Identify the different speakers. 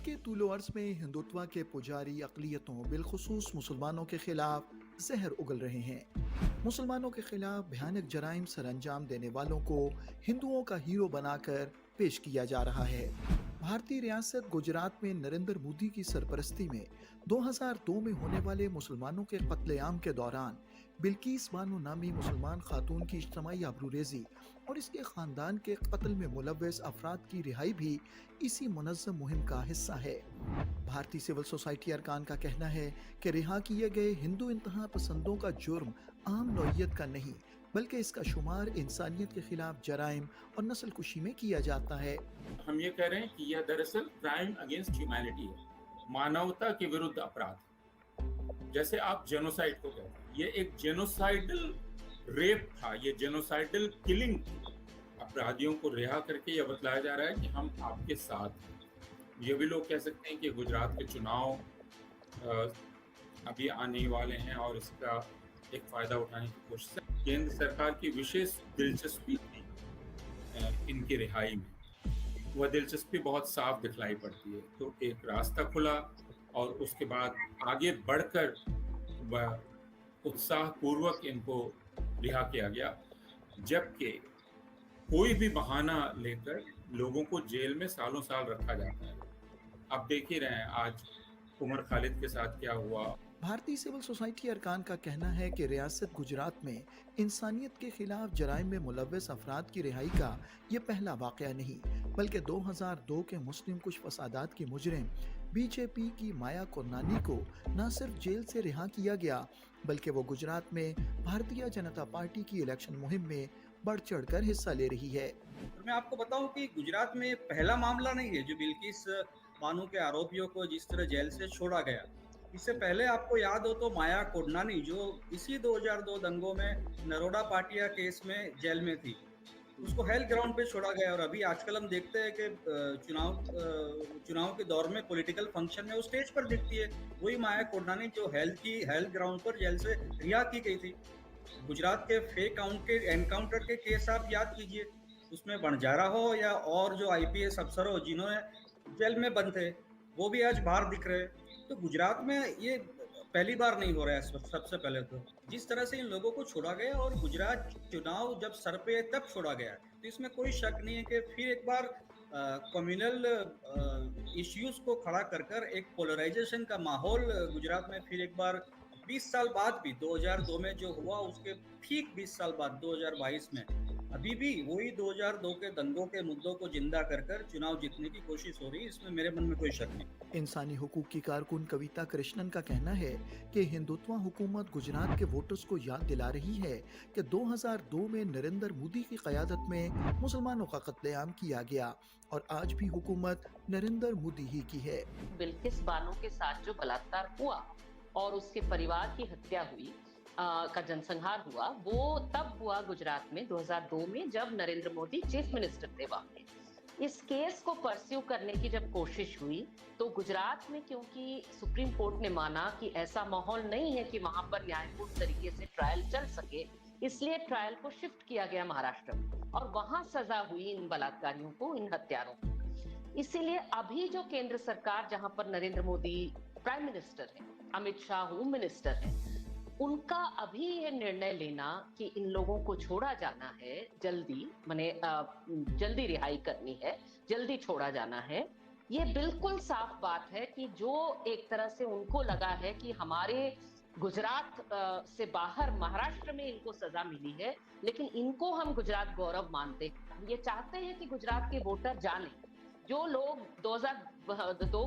Speaker 1: के तूलो अर्ज में हिंदुत्व के पुजारी अक़लियतों बिलखुसूस मुसलमानों के खिलाफ जहर उगल रहे हैं। मुसलमानों के खिलाफ भयानक जराइम सर अंजाम देने वालों को हिंदुओं का हीरो बनाकर पेश किया जा रहा है। भारतीय रियासत गुजरात में नरेंद्र मोदी की सरपरस्ती में 2002 में होने वाले मुसलमानों के कत्लेआम के दौरान बिल्किस बानो नामी मुसलमान खातून की इज्तमाई आबरूरेजी और इसके खानदान के कत्ल में मुलव्वस अफराद की रिहाई भी इसी मुनज़्ज़म मुहिम का हिस्सा है। भारतीय सिविल सोसाइटी अरकान का कहना है कि रिहा किए गए हिंदू इंतहा पसंदों का जुर्म आम नौइयत का नहीं बल्कि इसका शुमार इंसानियत के खिलाफ जराइम और नस्ल कुशी में किया जाता है।
Speaker 2: हम ये कह रहे हैं कि यह दरअसल क्राइम अगेंस्ट ह्यूमैनिटी है, मानवता के विरुद्ध अपराध। जैसे आप जेनोसाइड को कहते हैं, ये एक जेनोसाइडल रेप था, ये जेनोसाइडल किलिंग थी। अपराधियों को रिहा करके यह बतलाया जा रहा है कि हम आपके साथ हैं। ये भी लोग कह सकते हैं कि गुजरात के चुनाव अभी आने वाले हैं और इसका एक फायदा उठाने की कोशिश है। केंद्र सरकार की विशेष दिलचस्पी थी इनकी रिहाई में, वह दिलचस्पी बहुत साफ दिखलाई पड़ती है। तो एक रास्ता खुला और उसके बाद आगे बढ़कर वह उत्साह पूर्वक इनको रिहा किया गया, जबकि कोई भी बहाना लेकर लोगों को जेल में सालों साल रखा जाता है। आप देख ही रहे हैं आज उमर खालिद के साथ क्या हुआ।
Speaker 1: भारतीय सिविल सोसाइटी अरकान का कहना है कि रियासत गुजरात में इंसानियत के खिलाफ जराइम में मुलव्वस अफराद की रिहाई का ये पहला वाक़या नहीं बल्कि 2002 के मुस्लिम कुछ फसादात की मुजरिम बीजेपी की माया कोरनानी को न सिर्फ जेल से रिहा किया गया बल्कि वो गुजरात में भारतीय जनता पार्टी की इलेक्शन मुहिम में बढ़ चढ़ कर हिस्सा ले रही है।
Speaker 3: मैं आपको बताऊं कि गुजरात में पहला मामला नहीं है जो बिल्किस बानो के आरोपियों को जिस तरह जेल से छोड़ा गया। इससे पहले आपको याद हो तो माया कोडनानी जो इसी 2002 दंगों में नरोडा पाटिया केस में जेल में थी, उसको हेल्थ ग्राउंड पे छोड़ा गया। और अभी आजकल हम देखते हैं कि चुनाव के दौर में पॉलिटिकल फंक्शन में वो स्टेज पर दिखती है। वही माया कोडनानी जो हेल्थ ग्राउंड पर जेल से रिहा की गई थी। गुजरात के फेक एनकाउंटर के केस आप याद कीजिए, उसमें बंजारा हो या और जो आईपीएस अफसर हो जिन्होंने जेल में बंद थे, वो भी आज बाहर दिख रहे हैं। तो गुजरात में ये पहली बार नहीं हो रहा है। सबसे पहले तो जिस तरह से इन लोगों को छोड़ा गया और गुजरात चुनाव जब सर पे तब छोड़ा गया, तो इसमें कोई शक नहीं है कि फिर एक बार कम्युनल इश्यूज को खड़ा कर एक पोलराइजेशन का माहौल गुजरात में फिर एक बार 20 साल बाद भी 2002 में जो हुआ उसके ठीक 20 साल बाद 2022 में अभी भी वही 2002 के दंगों के मुद्दों को जिंदा कर चुनाव जीतने की कोशिश हो रही है। इसमें मेरे मन में कोई शक नहीं।
Speaker 1: इंसानी हुकूक की कारकुन कविता कृष्णन का कहना है कि हिंदुत्व हुकूमत गुजरात के वोटर्स को याद दिला रही है कि 2002 में नरेंद्र मोदी की क़यादत में मुसलमानों का कत्लेआम किया गया और आज भी हुकूमत नरेंद्र मोदी ही की है।
Speaker 4: बिल्किस बानो के साथ जो बलात्कार हुआ और उसके परिवार की हत्या हुई का जनसंहार हुआ, वो तब हुआ गुजरात में 2002 में जब नरेंद्र मोदी चीफ मिनिस्टर थे वहां पे। इस केस को परस्यू करने की जब कोशिश हुई तो गुजरात में क्योंकि सुप्रीम कोर्ट ने माना कि ऐसा माहौल नहीं है कि वहां पर न्यायपूर्ण तरीके से ट्रायल चल सके, इसलिए ट्रायल को शिफ्ट किया गया महाराष्ट्र में और वहां सजा हुई इन बलात्कारियों को, इन हत्यारों को। इसीलिए अभी जो केंद्र सरकार जहां पर नरेंद्र मोदी प्राइम मिनिस्टर है, अमित शाह होम मिनिस्टर है, उनका अभी ये निर्णय लेना कि इन लोगों को छोड़ा जाना है जल्दी, माने जल्दी रिहाई करनी है, जल्दी छोड़ा जाना है, ये बिल्कुल साफ बात है कि जो एक तरह से उनको लगा है कि हमारे गुजरात से बाहर महाराष्ट्र में इनको सजा मिली है, लेकिन इनको हम गुजरात गौरव मानते हैं। ये चाहते हैं कि गुजरात के वोटर जाने, जो लोग 2002